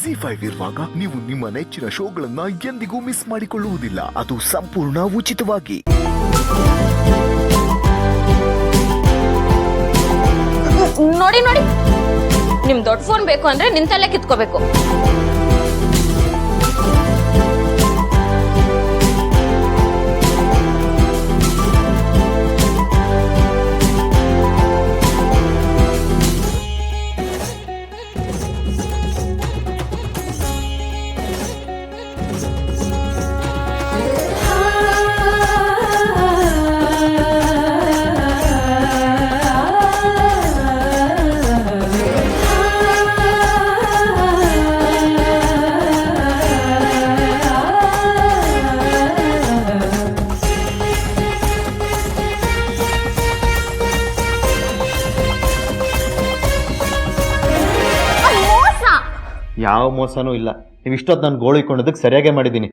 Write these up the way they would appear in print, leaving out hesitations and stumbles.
ZEE5 ಇರುವಾಗ ನೀವು ನಿಮ್ಮ ನೆಚ್ಚಿನ ಶೋಗಳನ್ನ ಎಂದಿಗೂ ಮಿಸ್ ಮಾಡಿಕೊಳ್ಳುವುದಿಲ್ಲ. ಅದು ಸಂಪೂರ್ಣ ಉಚಿತವಾಗಿ. ನೋಡಿ ನೋಡಿ, ನಿಮ್ ದೊಡ್ಡ ಫೋನ್ ಬೇಕು ಅಂದ್ರೆ ನಿಂತಲ್ಲೇ ಕಿತ್ಕೋಬೇಕು. ಯಾವ ಮೋಸನೂ ಇಲ್ಲ. ನೀವು ಇಷ್ಟೊತ್ತು ನಾನು ಗೋಳಿಕೊಂಡದಕ್ಕೆ ಸರಿಯಾಗೇ ಮಾಡಿದ್ದೀನಿ.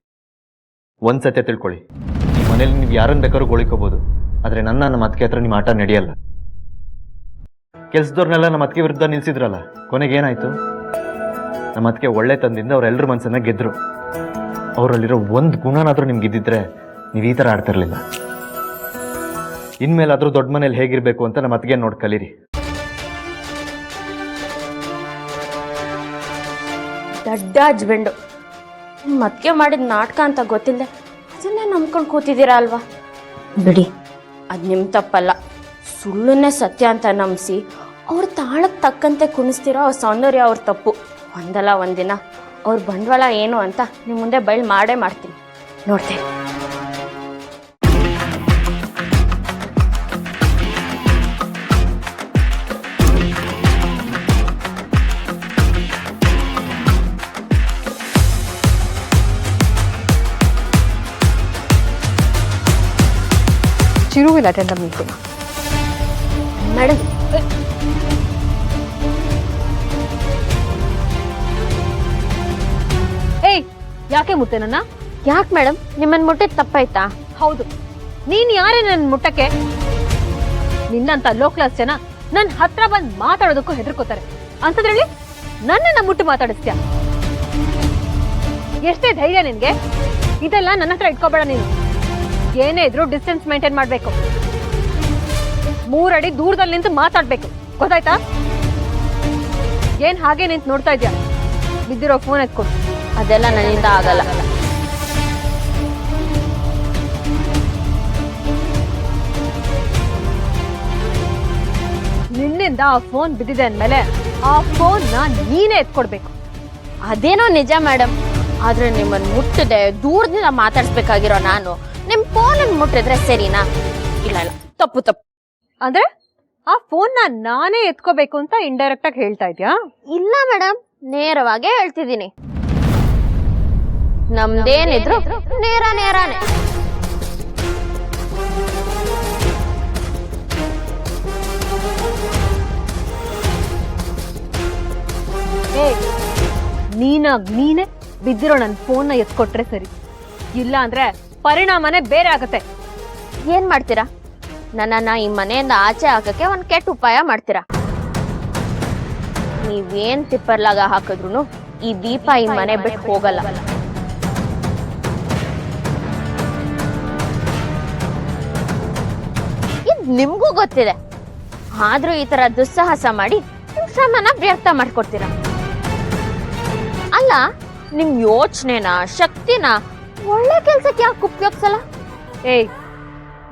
ಒಂದ್ಸತ್ಯ ತಿಳ್ಕೊಳ್ಳಿ, ಈ ಮನೇಲಿ ನೀವು ಯಾರನ್ನು ಬೇಕಾದ್ರೂ ಗೋಳಿಕೋಬೋದು, ಆದರೆ ನಮ್ಮ ಅತ್ತಿಗೆ ಹತ್ರ ನಿಮ್ಮ ಆಟ ನಡೆಯಲ್ಲ. ಕೆಲ್ಸದವ್ರನ್ನೆಲ್ಲ ನಮ್ಮ ಅತ್ತಿಗೆ ವಿರುದ್ಧ ನಿಲ್ಸಿದ್ರಲ್ಲ, ಕೊನೆಗೆ ಏನಾಯ್ತು? ನಮ್ಮ ಅತ್ತಿಗೆ ಒಳ್ಳೆ ತಂದಿಂದ ಅವರೆಲ್ಲರ ಮನಸ್ಸನ್ನ ಗೆದ್ರು. ಅವರಲ್ಲಿರೋ ಒಂದು ಗುಣನಾದರೂ ನಿಮ್ಗೆ ಇದ್ದಿದ್ರೆ ನೀವು ಈ ಥರ ಆಡ್ತಿರ್ಲಿಲ್ಲ. ಇನ್ಮೇಲಾದರೂ ದೊಡ್ಡ ಮನೇಲಿ ಹೇಗಿರಬೇಕು ಅಂತ ನಮ್ಮ ಅತ್ತಿಗೆ ನೋಡಿ ಕಲೀರಿ. ದೊಡ್ಡ ಹಸ್ಬೆಂಡು ಮತ್ಗೆ ಮಾಡಿದ ನಾಟಕ ಅಂತ ಗೊತ್ತಿಲ್ಲದೆ ಅದನ್ನೇ ನಂಬ್ಕೊಂಡು ಕೂತಿದ್ದೀರಾ ಅಲ್ವಾ? ಬಿಡಿ, ಅದು ನಿಮ್ಮ ತಪ್ಪಲ್ಲ. ಸುಳ್ಳನ್ನೇ ಸತ್ಯ ಅಂತ ನಂಬಿಸಿ ಅವ್ರ ತಾಳಕ್ಕೆ ತಕ್ಕಂತೆ ಕುಣಿಸ್ತಿರೋ ಅವ್ರ ಸೌಂದರ್ಯ ಅವ್ರ ತಪ್ಪು. ಒಂದಲ್ಲ ಒಂದಿನ ಅವ್ರ ಬಂಡವಾಳ ಏನು ಅಂತ ನಿಮ್ಮ ಮುಂದೆ ಬಯಲು ಮಾಡೇ ಮಾಡ್ತೀನಿ, ನೋಡ್ತೀನಿ. Chiru will attend the meeting. Madam. ಏಯ್, ಯಾಕೆ ಮುಟ್ಟೆ ನನ್ನ? ಯಾಕೆ ಮೇಡಮ್, ನಿಮ್ಮನ್ನು ಮುಟ್ಟಿದ ತಪ್ಪಾಯ್ತಾ? ಹೌದು, ನೀನ್ ಯಾರೇ ನನ್ನ ಮುಟ್ಟಕ್ಕೆ? ನಿನ್ನಂತ ಲೋ ಕ್ಲಾಸ್ ಜನ ನನ್ನ ಹತ್ರ ಬಂದು ಮಾತಾಡೋದಕ್ಕೂ ಹೆದರ್ಕೋತಾರೆ. ಅಂತದ್ರಲ್ಲಿ ನನ್ನನ್ನ ಮುಟ್ಟು ಮಾತಾಡಿಸ್ತೀಯ? ಎಷ್ಟೇ ಧೈರ್ಯ ನಿನ್ಗೆ? ಇದೆಲ್ಲ ನನ್ನ ಹತ್ರ ಇಟ್ಕೋಬೇಡ ನೀನು. ಏನೇ ಇದ್ರು ಡಿಸ್ಟೆನ್ಸ್ ಮೇಂಟೈನ್ ಮಾಡ್ಬೇಕು. 3 ಅಡಿ ದೂರದಲ್ಲಿ ನಿಂತು ಮಾತಾಡ್ಬೇಕು, ಗೊತ್ತಾಯ್ತಾ? ಏನ್ ಹಾಗೆ ನಿಂತು ನೋಡ್ತಾ ಇದ್ಯಾ? ಬಿದ್ದಿರೋ ಫೋನ್ ಎತ್ಕೊಂಡು. ಅದೆಲ್ಲ ನನ್ನಿಂದ ಆಗಲ್ಲ. ನಿನ್ನಿಂದ ಆ ಫೋನ್ ಬಿದ್ದಿದೆ ಅಂದ್ಮೇಲೆ ಆ ಫೋನ್ ನೀನೇ ಎತ್ಕೊಡ್ಬೇಕು. ಅದೇನೋ ನಿಜ ಮೇಡಮ್, ಆದ್ರೆ ನಿಮ್ಮನ್ನು ಮುಟ್ಟದೆ ದೂರದಿಂದ ಮಾತಾಡ್ಸ್ಬೇಕಾಗಿರೋ ನಾನು ನಿಮ್ ಫೋನ್ ಮುಟ್ಟಿದ್ರೆ ಸರಿನಾ? ಇಲ್ಲ ಇಲ್ಲ, ತಪ್ಪು ತಪ್ಪು. ಅಂದ್ರೆ ಆ ಫೋನ್ ನಾನೇ ಎತ್ಕೋಬೇಕು ಅಂತ ಇಂಡೈರೆಕ್ಟ್ ಆಗಿ ಹೇಳ್ತಾ ಇದ್ಯಾ? ಇಲ್ಲ ಮೇಡಮ್, ನೇರವಾಗೇ ಹೇಳ್ತಿದ್ದೀನಿ. ನಮ್ದೇನಿದ್ರು ನೇರಾನೇ. ನೀನೇ ಬಿದ್ದಿರೋ ನನ್ನ ಫೋನ್ನ ಎತ್ಕೊಟ್ರೆ ಸರಿ, ಇಲ್ಲ ಅಂದ್ರೆ ಪರಿಣಾಮನೇ ಬೇರೆ ಆಗತ್ತೆ. ಏನ್ ಮಾಡ್ತೀರಾ? ನನ್ನನ್ನ ಈ ಮನೆಯಿಂದ ಆಚೆ ಹಾಕಕ್ಕೆ ಒಂದ್ ಕೆಟ್ಟ ಉಪಾಯ ಮಾಡ್ತೀರಾ? ನೀವೇನ್ ತಿಪ್ಪರ್ಲಾಗ ಹಾಕಿದ್ರು ಈ ದೀಪ ಈ ಮನೆ ಬಿಟ್ಟು ಹೋಗಲ್ಲ. ಇದ್ ನಿಮ್ಗೂ ಗೊತ್ತಿದೆ, ಆದ್ರೂ ಈ ತರ ದುಸ್ಸಾಹಸ ಮಾಡಿ ನಿಮ್ ಶ್ರಮನ ವ್ಯರ್ಥ ಮಾಡ್ಕೊಡ್ತೀರಾ. ಅಲ್ಲ, ನಿಮ್ ಯೋಚನೆನ ಶಕ್ತಿನ ಒಳ್ಳೆ ಕೆಲ್ಸಕ್ಕೆ ಯಾಕೆ ಉಪಯೋಗಿಸಲ್ಲ? ಏಯ್,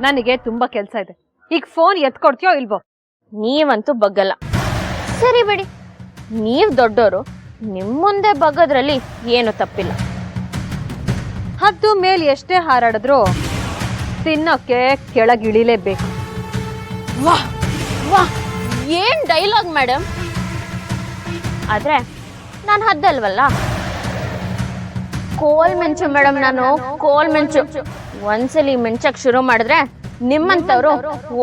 ನನಗೆ ತುಂಬಾ ಕೆಲ್ಸ ಇದೆ. ಈಗ ಫೋನ್ ಎತ್ಕೊಡ್ತೀಯೋ ಇಲ್ವೋ? ನೀವಂತೂ ಬಗ್ಗಲ್ಲ. ಸರಿ ಬಿಡಿ, ನೀವ್ ದೊಡ್ಡೋರು, ನಿಮ್ ಮುಂದೆ ಬಗ್ಗೋದ್ರಲ್ಲಿ ಏನು ತಪ್ಪಿಲ್ಲ. ಹದ್ದು ಮೇಲ್ ಎಷ್ಟೇ ಹಾರಾಡಿದ್ರು ತಿನ್ನೋಕೆ ಕೆಳಗಿಳಿಲೇಬೇಕು. ವಾಹ್ ವಾಹ್, ಏನ್ ಡೈಲಾಗ್ ಮೇಡಮ್. ಆದ್ರೆ ನಾನು ಹದ್ದಲ್ವಲ್ಲ, ಕೋಲ್ ಮೆಂಚು ಮೇಡಮ್. ನಾನು ಕೋಲ್ ಮೆಂಚು. ಒಂದ್ಸಲಿ ಮೆಂಚಕ್ ಶುರು ಮಾಡಿದ್ರೆ ನಿಮ್ಮಂತವ್ರು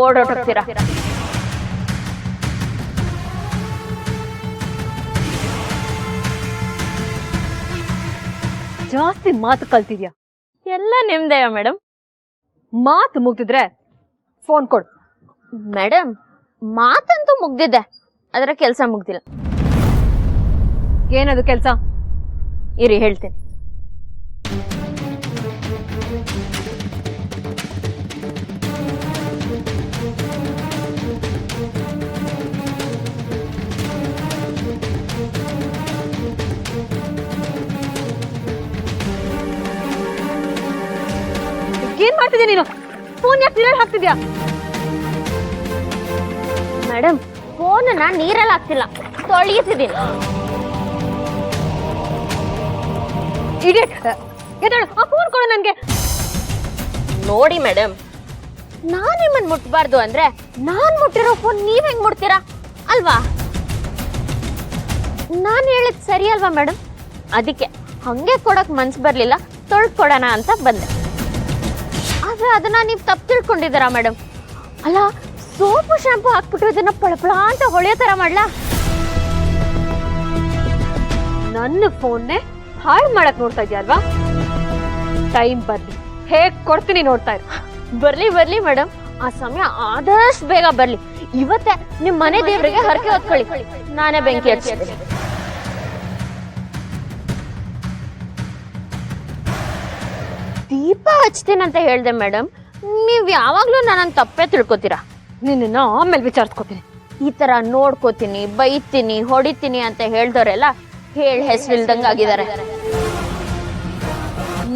ಓಡೋಟೋಗ್ತೀರಾ. ಜಾಸ್ತಿ ಮಾತು ಕಲ್ತಿದ್ಯಾ? ಎಲ್ಲ ನಿಮ್ದೆಯ ಮೇಡಮ್. ಮಾತು ಮುಗ್ದಿದ್ರೆ ಫೋನ್ ಕೊಡು. ಮೇಡಮ್, ಮಾತಂತೂ ಮುಗ್ದಿದೆ, ಅದರ ಕೆಲಸ ಮುಗ್ದಿಲ್ಲ. ಏನದು ಕೆಲಸ? ಇರಿ ಹೇಳ್ತೀನಿ. ಏನ್ ಮಾಡ್ತಿದ್ಯಾ ನೀನು? ಫೋನ್ ಯಾಕೆ ನೀರಲ್ಲಿ ಹಾಕ್ತಿದ್ಯಾ? ಮೇಡಮ್, ಫೋನನ್ನ ನೀರಲ್ಲಿ ಹಾಕ್ತಿಲ್ಲ, ತೊಳೆಯುತ್ತಿದ್ದೀನಿ. ಇಡಿಯಟ್, ಎದ್ದೇಳು, ಆ ಫೋನ್ ಕೊಡು ನನ್ಗೆ. ನೋಡಿ ಮೇಡಮ್, ನಾನ್ ನಿಮ್ಮನ್ ಮುಟ್ಬಾರ್ದು ಅಂದ್ರೆ ನಾನ್ ಮುಟ್ಟಿರೋ ಫೋನ್ ನೀವ್ ಹೆಂಗ್ ಮುಟ್ತೀರಾ ಅಲ್ವಾ? ನಾನ್ ಹೇಳಿದ್ ಸರಿ ಅಲ್ವಾ ಮೇಡಮ್? ಅದಕ್ಕೆ ಹಂಗೆ ಕೊಡಕ್ ಮನ್ಸ್ ಬರ್ಲಿಲ್ಲ, ತೊಳ್ಕೊಡೋಣ ಅಂತ ಬಂದೆ. ಆದ್ರೆ ಅದನ್ನ ನೀವು ತಪ್ಪು ತಿಳ್ಕೊಂಡಿದ್ದೀರಾ ಮೇಡಮ್. ಅಲ್ಲ, ಸೋಪು ಶಾಂಪು ಹಾಕ್ಬಿಟ್ಟು ಇದನ್ನ ಪಳಪಳ ಅಂತ ಹೊಳೆಯೋ ತರ ಮಾಡ್ಲಾ? ನನ್ನ ಫೋನ್ನೇ ಹಾಳು ಮಾಡಕ್ ನೋಡ್ತಾ ಇದ್ಯಾ ಅಲ್ವಾ? ಟೈಮ್ ಬರ್ಲಿ, ಹೇಗ್ ಕೊಡ್ತೀನಿ ನೋಡ್ತಾ ಇರು. ಬರ್ಲಿ ಬರ್ಲಿ ಮೇಡಮ್, ಆ ಸಮಯ ಆದಷ್ಟು ಬೇಗ ಬರ್ಲಿ. ಇವತ್ತೇ ನಿಮ್ ಮನೆ ದೇವರಿಗೆ ಹರಕೆ ಹೊತ್ಕೊಳ್ಳಿ, ನಾನೇ ಬೆಂಕಿ ಹಚ್ಚಿದೆ. ದೀಪ ಹಚ್ತೀನಂತ ಹೇಳ್ದೆ ಮೇಡಮ್, ನೀವ್ ಯಾವಾಗ್ಲೂ ನನ್ನ ತಪ್ಪೇ ತಿಳ್ಕೊತೀರಾ. ನಿನ್ನ ಆಮೇಲೆ ವಿಚಾರಿಸ್ಕೊತೀನಿ. ಈ ತರ ನೋಡ್ಕೋತೀನಿ, ಬೈತೀನಿ, ಹೊಡಿತೀನಿ ಅಂತ ಹೇಳ್ದವ್ರೆಲ್ಲ ಹೆಸರಿಲ್ದಂಗ ಆಗಿದ್ದಾರೆ.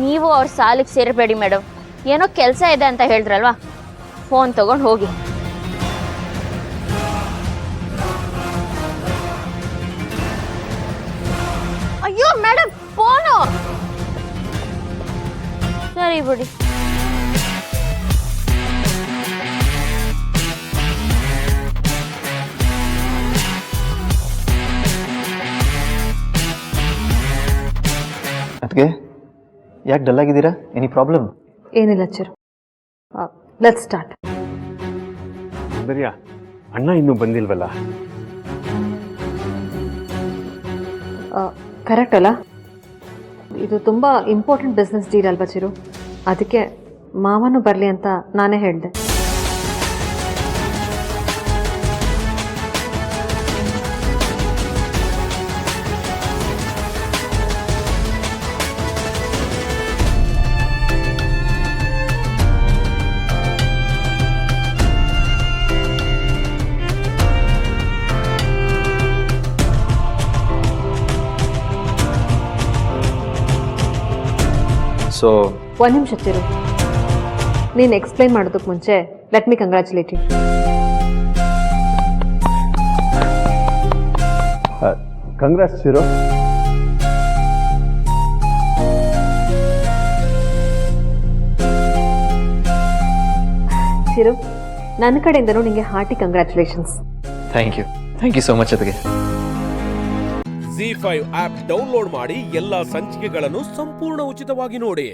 ನೀವು ಅವ್ರ ಸಾಲಿಗೆ ಸೇರಬೇಡಿ ಮೇಡಮ್. ಏನೋ ಕೆಲಸ ಇದೆ ಅಂತ ಹೇಳಿದ್ರಲ್ವಾ, ಫೋನ್ ತಗೊಂಡು ಹೋಗಿ. ಅಯ್ಯೋ ಮೇಡಮ್, ಫೋನು. ಸರಿ ಬಿಡಿ. ಅದಕ್ಕೆ ಯಾಕೆ ಡಲ್ ಆಗಿದ್ದೀರಾ? Any problem? ಏನಿಲ್ಲ ಚಿರು, ಲೆಟ್ಸ್ ಸ್ಟಾರ್ಟ್. ಸೌಂದರ್ಯ, ಅಣ್ಣ ಇನ್ನೂ ಬಂದಿಲ್ವಲ್ಲ? ಕರೆಕ್ಟ್ ಅಲ್ಲ? ಇದು ತುಂಬಾ ಇಂಪಾರ್ಟೆಂಟ್ ಬಿಸ್ನೆಸ್ ಡೀಲ್ ಅಲ್ವಾ ಚಿರು? ಅದಕ್ಕೆ ಮಾವನು ಬರಲಿ ಅಂತ ನಾನೇ ಹೇಳಿದೆ. ಸೊ ಒಂದು ನಿಮಿಷ ಚಿರು, ನೀನು ಎಕ್ಸ್ಪ್ಲೈನ್ ಮಾಡೋದಕ್ಕೆ ಮುಂಚೆ let me congratulate you. Congrats Chiru. Chiru, ನನ್ನ ಕಡೆಯಿಂದನೂ ನಿಮಗೆ hearty congratulations. Thank you so much. ಅದಕ್ಕೆ ZEE5 ಆಪ್ ಡೌನ್ಲೋಡ್ ಮಾಡಿ ಎಲ್ಲಾ ಸಂಚಿಕೆಗಳನ್ನು ಸಂಪೂರ್ಣ ಉಚಿತವಾಗಿ ನೋಡಿ.